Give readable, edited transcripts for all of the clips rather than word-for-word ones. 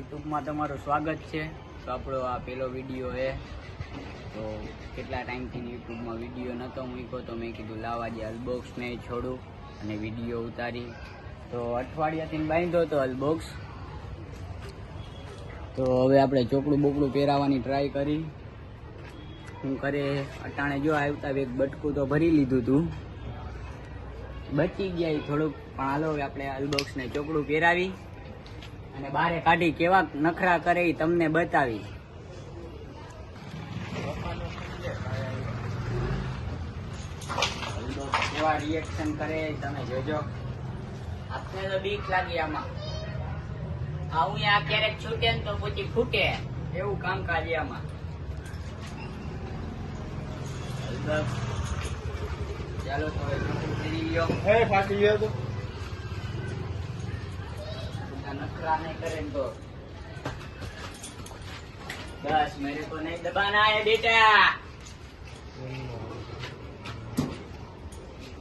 યુટ્યુબમાં તમારું સ્વાગત છે. તો આપણો આ પહેલો વિડીયો છે. તો કેટલા ટાઈમથી યુટ્યુબમાં વિડીયો નહોતો મૂક્યો, તો મેં કીધું લાવા જે અનબોક્સને છોડું અને વિડીયો ઉતારી. તો અઠવાડિયાથી બાંધ્યો હતો અનબોક્સ. તો હવે આપણે ચોપડું બોકડું પહેરાવાની ટ્રાય કરી. શું કરે અટાણે જો આવતા એક બટકું તો ભરી લીધું હતું, બચી ગયા થોડુંક. પણ હાલો આપણે અનબોક્સને ચોપડું પહેરાવી અને બારે કાઢી કેવા નખરા કરે એ તમને બતાવી. કેવા રિએક્શન કરે તમે જોજો. આપને તો બીક લાગી આમાં. આવું આ ક્યારેક છૂટે ને તો પછી ફૂટે એવું કામકાજ આમાં. ચાલો તો ફાટી ગયો તો नखरा नहीं करें तो बस मेरे को नहीं दबाना है बेटा.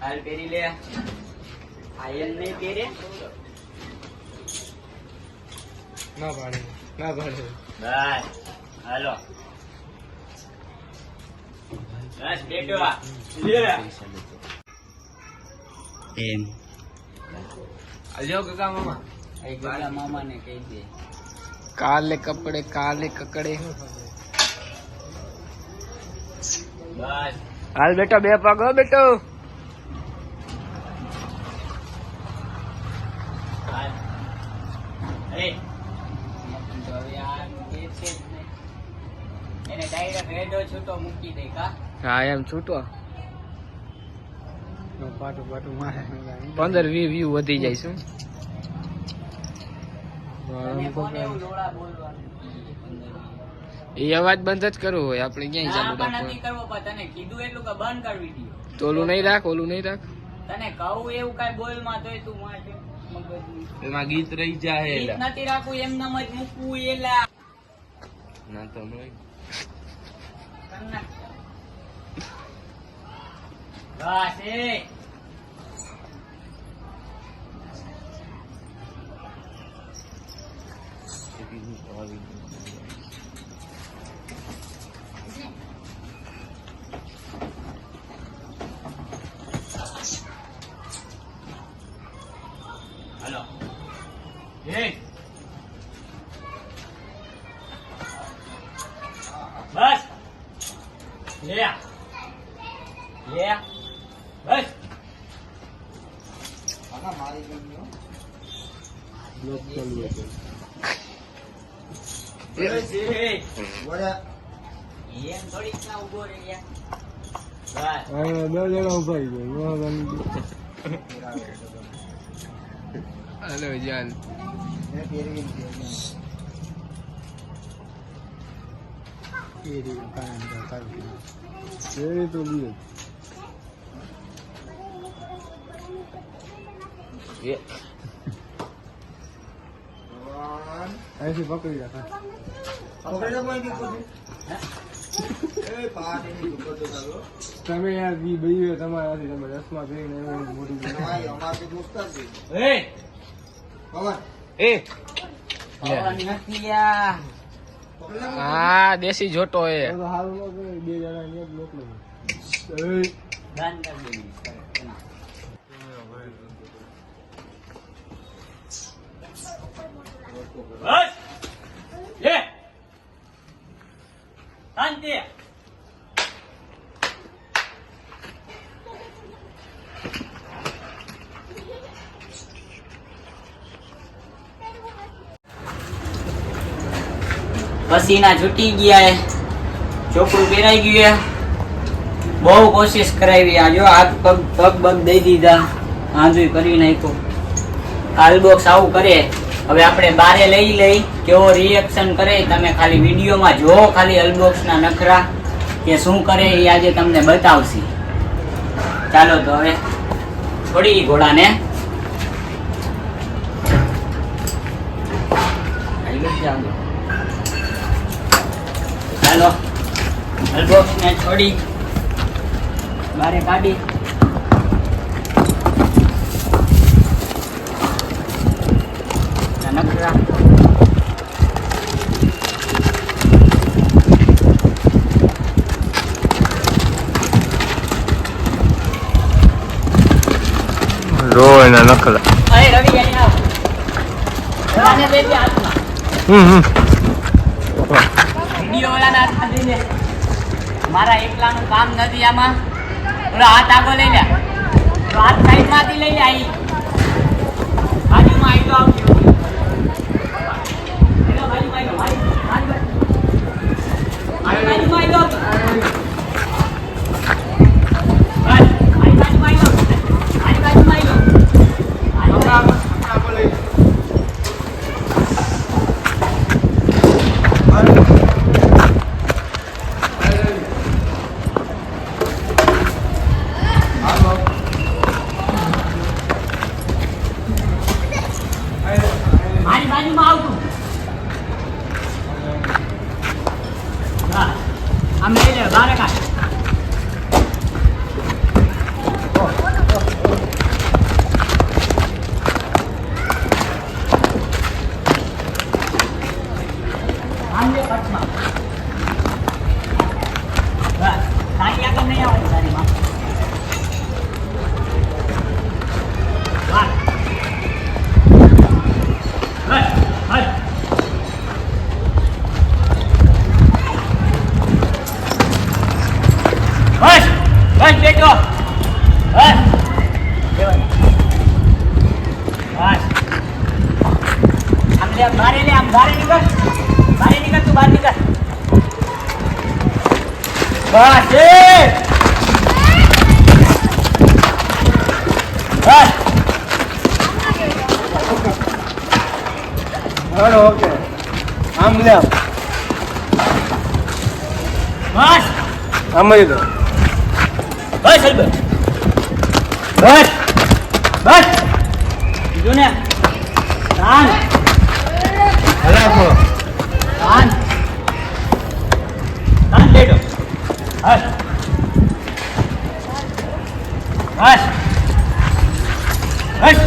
हाल पेरी ले आयन नहीं पेरे ना भाड़े बस हेलो बस बेटो ले एम अजो काका मामा मामा ने कही दे काले कपड़े काले ककड़े. बस हाल बेटा बे पग हो बेटो. એને ડાયરેક્ટ રેડો છૂટો મૂકી દે કા. હા એમ છૂટો પાટું પાટું મારે 15-20 વ્યૂ વધી જાય શું. એ અવાજ બંધ જ કરવો હોય આપણે ક્યાંય ચાલુ નથી કરવો. પણ તને કીધું એટલું કે બંધ કર વિડિયો. તો ઓલું નહીં રાખ ઓલું નહીં રાખ. તને કહું એવું કઈ બોલમાં તોય તું માથે એમાં ગીત રહી જાય. ગીત નથી રાખવું એમ નામ જ મૂકવું એલા ના તો નહીં. બસ એ हेलो ये बस ले बस आना मारी गई हो लोग चलिए ये बड़ा ये थोड़ी क्या उगो रे यार. बस दो जगह ऊपर हेलो जान तो लिए ये ऐसे पकड़ जाता તમે યાર બી ભાઈ તમારાથી તમે રસમાં કરીને મોટી હા દેશી જોટો એ બે જણા મોકલો. बस ये शांति. पसीना छूटी गया है, ચોપડું પહેરાઈ ગયું. બહુ કોશિશ કરાવી. આ જો હાથ પગ બગ દઈ દીધા, આંધું કરી નાખ્યું. અનબોક્સ આવું કરે. હવે આપણે બારે લઈ કેવો રિએક્શન કરે તમે ખાલી વિડીયોમાં જો. ખાલી અનબોક્સના નખરા કે શું કરે એ આજે તમને બતાવશે. ચાલો તો હવે છોડી ઘોડાને. ચાલો અનબોક્સને છોડી બારે કાઢી. નખરા એના નખલા. અરે રવિ અહીં આવ. ઓલાને દે દે હાથમાં. વિડિયો ઓલાના હાથમાં દઈ દે. મારા એકલાનું કામ નથી આમાં. ઓલો હાથ આગો લઈ લે. તો હાથ સાઈડમાંથી લઈ લે અહીં. બાજુમાં આવી તો આવજો. એનો બાજુમાં આવી તો આમ લઈ લે બારે કાઢ. આમ લે પટમાં. બસ તારી આગળ નહીં આવે તારી માં. બસ બસ બસ બેટો બસ બસ આમ લે બારે લે આમ બારે નીકળ તું બહાર નીકળ બસ એ બસ હાલો ઓકે આમ લે આમ બસ આમ જ દો બસ હલબે બસ બસ બીજું ને કાન હલાકો કાન લેડો બસ બસ બસ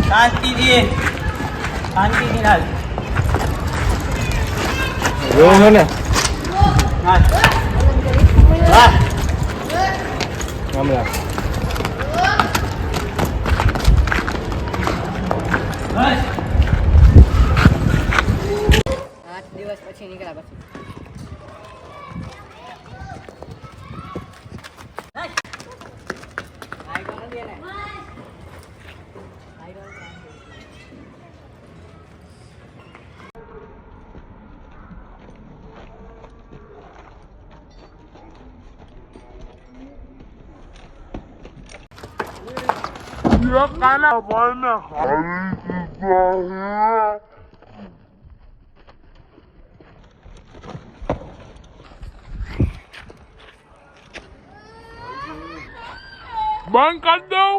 શાંતિથી હાલ જોવો ને બસ બસ આમ લે બસ 8 દિવસ પછી નીકળ્યા પછી બંધ કરી દઉં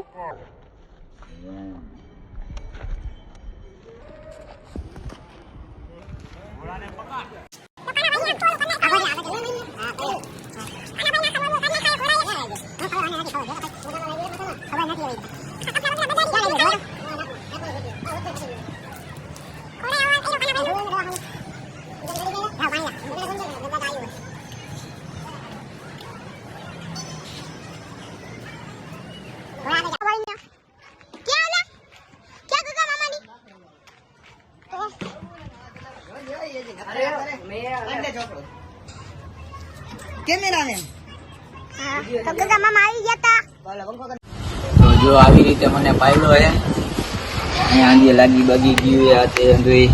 તો જો આવી રીતે મને પાયલો હે અહીંયા આંધી લાગી બગી ગયું આ તે જોઈ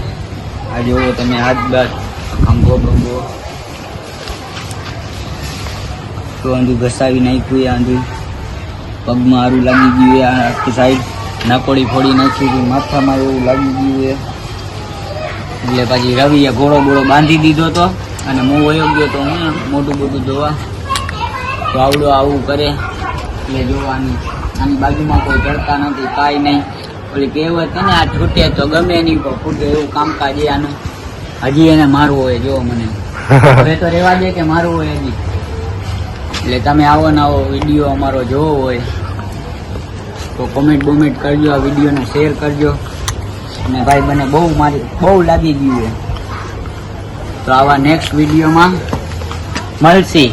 આ જોવો તમે હાથ બાદ ખંભો બંગો તો આંધું ઘસાવી નાખ્યું આંધું પગમાં સારું લાગી ગયું આ આખી સાઈડ નાકોડી ફોડી નાખી હતી માથામાં એવું લાગી ગયું એટલે પછી રવિએ ઘોડો બોળો બાંધી દીધો હતો અને હું વયો ગયો તો હું મોટું મોટું જોવા તો આવડો આવું કરે એટલે જોવાની આની બાજુમાં કોઈ ચડતા નથી કાંઈ નહીં ઓલી કહેવત છે ને આ છૂટે તો ગમે નહીં પણ ફૂટે એવું કામકાજ આનું હજી એને મારવું હોય જો મને હવે તો રહેવા દે કે મારવું હોય હજી એટલે તમે આવો ને આવો વિડીયો અમારો જોવો હોય તો કોમેન્ટ બોમેન્ટ કરજો આ વિડીયોને શેર કરજો અને ભાઈ મને બહુ લાગી ગયું છે તો આવા નેક્સ્ટ વિડીયોમાં મળશી.